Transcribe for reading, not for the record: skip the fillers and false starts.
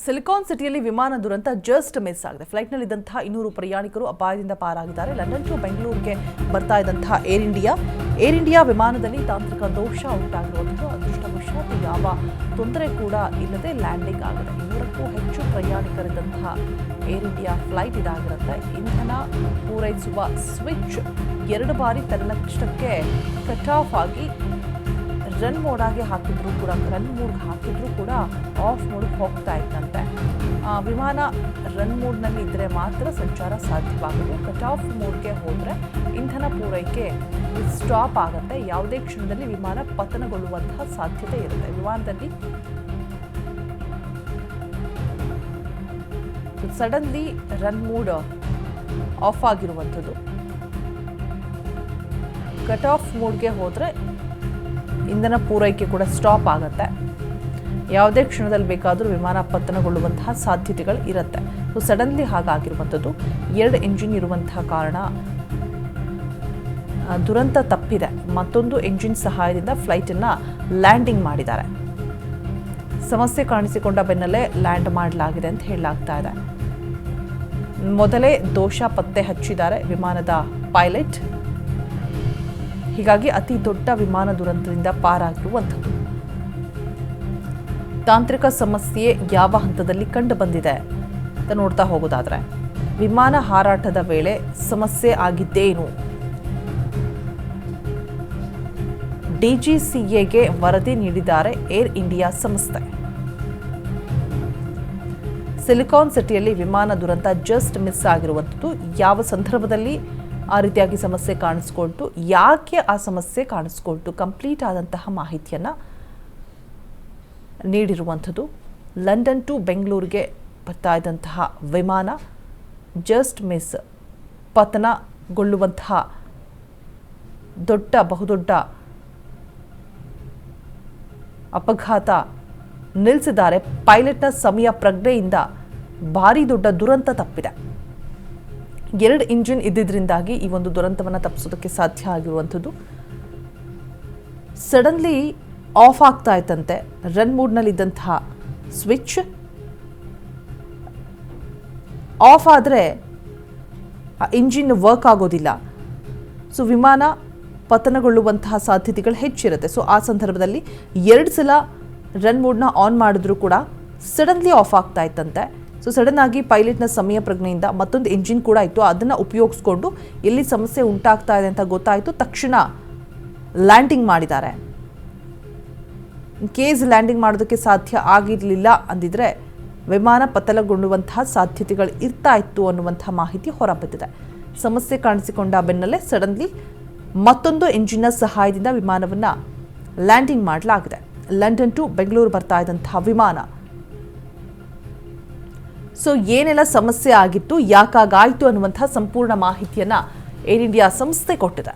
Silicon ಸಿಟಿಯಲ್ಲಿ ವಿಮಾನ ದುರಂತ ಜಸ್ಟ್ ಮಿಸ್ ಆಗಿದೆ. ಫ್ಲೈಟ್ನಲ್ಲಿದ್ದಂತಹ 200 ಪ್ರಯಾಣಿಕರು ಅಪಾಯದಿಂದ ಪಾರಾಗಿದ್ದಾರೆ. ಲಂಡನ್ ಟು ಬೆಂಗಳೂರಿಗೆ ಬರ್ತಾ ಇದ್ದಂತಹ ಏರ್ ಇಂಡಿಯಾ ವಿಮಾನದಲ್ಲಿ ತಾಂತ್ರಿಕ ದೋಷ ಉಂಟಾಗಿರುವಂಥದ್ದು. ಅದೃಷ್ಟವಶಾತ್ ಯಾವ ತೊಂದರೆ ಕೂಡ ಇಲ್ಲದೆ ಲ್ಯಾಂಡಿಂಗ್ ಆಗಿದೆ. 200ಕ್ಕೂ ಹೆಚ್ಚು ಪ್ರಯಾಣಿಕರಿದ್ದಂತಹ ಏರ್ ಇಂಡಿಯಾ ಫ್ಲೈಟ್ ಇದಾಗಿರುತ್ತೆ. ಇಂಧನ ಪೂರೈಸುವ ಸ್ವಿಚ್ 2 ಬಾರಿ ತನ್ನಷ್ಟಕ್ಕೆ ಕಟ್ ಆಫ್ ಆಗಿ ರನ್ ಮೋಡ್ಗೆ ಹಾಕಿದ್ರು ಕೂಡ ಆಫ್ ಮೋಡ್ಗೆ ಹೋಗ್ತಾ ಇತ್ತಂತೆ. ವಿಮಾನ ರನ್ ಮೋಡ್ನಲ್ಲಿ ಇದ್ದರೆ ಮಾತ್ರ ಸಂಚಾರ ಸಾಧ್ಯವಾಗೋದು. ಕಟ್ ಆಫ್ ಮೋಡ್ಗೆ ಹೋದರೆ ಇಂಧನ ಪೂರೈಕೆ ಸ್ಟಾಪ್ ಆಗುತ್ತೆ. ಯಾವುದೇ ಕ್ಷಣದಲ್ಲಿ ವಿಮಾನ ಪತನಗೊಳ್ಳುವಂತಹ ಸಾಧ್ಯತೆ ಇರುತ್ತೆ. ವಿಮಾನದಲ್ಲಿ ಸಡನ್ಲಿ ರನ್ ಮೋಡ್ ಆಫ್ ಆಗಿರುವಂಥದ್ದು. ಕಟ್ ಆಫ್ ಮೋಡ್ಗೆ ಹೋದರೆ ಇಂಧನ ಪೂರೈಕೆ ಕೂಡ ಸ್ಟಾಪ್ ಆಗುತ್ತೆ. ಯಾವುದೇ ಕ್ಷಣದಲ್ಲಿ ಬೇಕಾದರೂ ವಿಮಾನ ಪತನಗೊಳ್ಳುವಂತಹ ಸಾಧ್ಯತೆಗಳು ಇರುತ್ತೆ. So suddenly ಹಾಗಾಗಿರುವಂಥದ್ದು. 2 ಎಂಜಿನ್ ಇರುವಂತಹ ಕಾರಣ ದುರಂತ ತಪ್ಪಿದೆ. ಮತ್ತೊಂದು ಎಂಜಿನ್ ಸಹಾಯದಿಂದ ಫ್ಲೈಟನ್ನು ಲ್ಯಾಂಡಿಂಗ್ ಮಾಡಿದ್ದಾರೆ. ಸಮಸ್ಯೆ ಕಾಣಿಸಿಕೊಂಡ ಬೆನ್ನಲ್ಲೇ ಲ್ಯಾಂಡ್ ಮಾಡಲಾಗಿದೆ ಅಂತ ಹೇಳಲಾಗ್ತಾ ಇದೆ. ಮೊದಲೇ ದೋಷ ಪತ್ತೆ ಹಚ್ಚಿದ್ದಾರೆ ವಿಮಾನದ ಪೈಲಟ್. ಹೀಗಾಗಿ ಅತಿ ದೊಡ್ಡ ವಿಮಾನ ದುರಂತದಿಂದ ಪಾರಾಗಿರುವಂಥದ್ದು. ತಾಂತ್ರಿಕ ಸಮಸ್ಯೆ ಯಾವ ಹಂತದಲ್ಲಿ ಕಂಡು ಬಂದಿದೆ ಅಂತ ನೋಡ್ತಾ ಹೋಗೋದಾದ್ರೆ, ವಿಮಾನ ಹಾರಾಟದ ವೇಳೆ ಸಮಸ್ಯೆ ಆಗಿದ್ದೇನು? DGCAಗೆ ವರದಿ ನೀಡಿದ್ದಾರೆ ಏರ್ ಇಂಡಿಯಾ ಸಂಸ್ಥೆ. ಸಿಲಿಕಾನ್ ಸಿಟಿಯಲ್ಲಿ ವಿಮಾನ ದುರಂತ ಜಸ್ಟ್ ಮಿಸ್ ಆಗಿರುವಂಥದ್ದು. ಯಾವ ಸಂದರ್ಭದಲ್ಲಿ ಆ ರೀತಿಯಾಗಿ ಸಮಸ್ಯೆ ಕಾಣಿಸ್ಕೊಳ್ತು, ಯಾಕೆ ಆ ಸಮಸ್ಯೆ ಕಾಣಿಸ್ಕೊಳ್ತು, ಕಂಪ್ಲೀಟ್ ಆದಂತಹ ಮಾಹಿತಿಯನ್ನು ನೀಡಿರುವಂಥದ್ದು. ಲಂಡನ್ ಟು ಬೆಂಗಳೂರಿಗೆ ಬರ್ತಾ ಇದ್ದಂತಹ ವಿಮಾನ ಜಸ್ಟ್ ಮಿಸ್, ಪತನಗೊಳ್ಳುವಂತಹ ಬಹುದೊಡ್ಡ ಅಪಘಾತ ನಿಲ್ಲಿಸಿದ್ದಾರೆ. ಪೈಲಟ್ನ ಸಮಯ ಪ್ರಜ್ಞೆಯಿಂದ ಭಾರಿ ದೊಡ್ಡ ದುರಂತ ತಪ್ಪಿದೆ. 2 ಇಂಜಿನ್ ಇದ್ದಿದ್ದರಿಂದಾಗಿ ಈ ಒಂದು ದುರಂತವನ್ನು ತಪ್ಪಿಸೋದಕ್ಕೆ ಸಾಧ್ಯ ಆಗಿರುವಂಥದ್ದು. ಸಡನ್ಲಿ ಆಫ್ ಆಗ್ತಾ ಇತ್ತಂತೆ ರನ್ ಮೋಡ್ನಲ್ಲಿದ್ದಂತಹ ಸ್ವಿಚ್. ಆಫ್ ಆದರೆ ಇಂಜಿನ್ ವರ್ಕ್ ಆಗೋದಿಲ್ಲ. ಸೊ ವಿಮಾನ ಪತನಗೊಳ್ಳುವಂತಹ ಸಾಧ್ಯತೆಗಳು ಹೆಚ್ಚಿರುತ್ತೆ. ಸೊ ಆ ಸಂದರ್ಭದಲ್ಲಿ 2 ಸಲ ರನ್ ಮೋಡ್ನ ಆನ್ ಮಾಡಿದ್ರೂ ಕೂಡ ಸಡನ್ಲಿ ಆಫ್ ಆಗ್ತಾ ಇತ್ತಂತೆ. ಸೊ ಸಡನ್ ಆಗಿ ಪೈಲಟ್ನ ಸಮಯ ಪ್ರಜ್ಞೆಯಿಂದ ಮತ್ತೊಂದು ಎಂಜಿನ್ ಕೂಡ ಇತ್ತು, ಅದನ್ನು ಉಪಯೋಗಿಸ್ಕೊಂಡು ಎಲ್ಲಿ ಸಮಸ್ಯೆ ಉಂಟಾಗ್ತಾ ಇದೆ ಅಂತ ಗೊತ್ತಾಯಿತು. ತಕ್ಷಣ ಲ್ಯಾಂಡಿಂಗ್ ಮಾಡಿದ್ದಾರೆ. ಕೇಸ್ ಲ್ಯಾಂಡಿಂಗ್ ಮಾಡೋದಕ್ಕೆ ಸಾಧ್ಯ ಆಗಿರಲಿಲ್ಲ ಅಂದಿದ್ರೆ ವಿಮಾನ ಪತನಗೊಳ್ಳುವಂತಹ ಸಾಧ್ಯತೆಗಳು ಇರ್ತಾ ಇತ್ತು ಅನ್ನುವಂತಹ ಮಾಹಿತಿ ಹೊರಬಿದ್ದಿದೆ. ಸಮಸ್ಯೆ ಕಾಣಿಸಿಕೊಂಡ ಬೆನ್ನಲ್ಲೇ ಸಡನ್ಲಿ ಮತ್ತೊಂದು ಎಂಜಿನ್ನ ಸಹಾಯದಿಂದ ವಿಮಾನವನ್ನು ಲ್ಯಾಂಡಿಂಗ್ ಮಾಡಲಾಗಿದೆ. ಲಂಡನ್ ಟು ಬೆಂಗಳೂರು ಬರ್ತಾ ಇದ್ದಂತಹ ವಿಮಾನ. ಸೊ ಏನೆಲ್ಲ ಸಮಸ್ಯೆ ಆಗಿತ್ತು, ಯಾಕಾಗಾಯಿತು ಅನ್ನುವಂತಹ ಸಂಪೂರ್ಣ ಮಾಹಿತಿಯನ್ನು ಏರ್ ಇಂಡಿಯಾ ಸಂಸ್ಥೆ ಕೊಟ್ಟಿದೆ.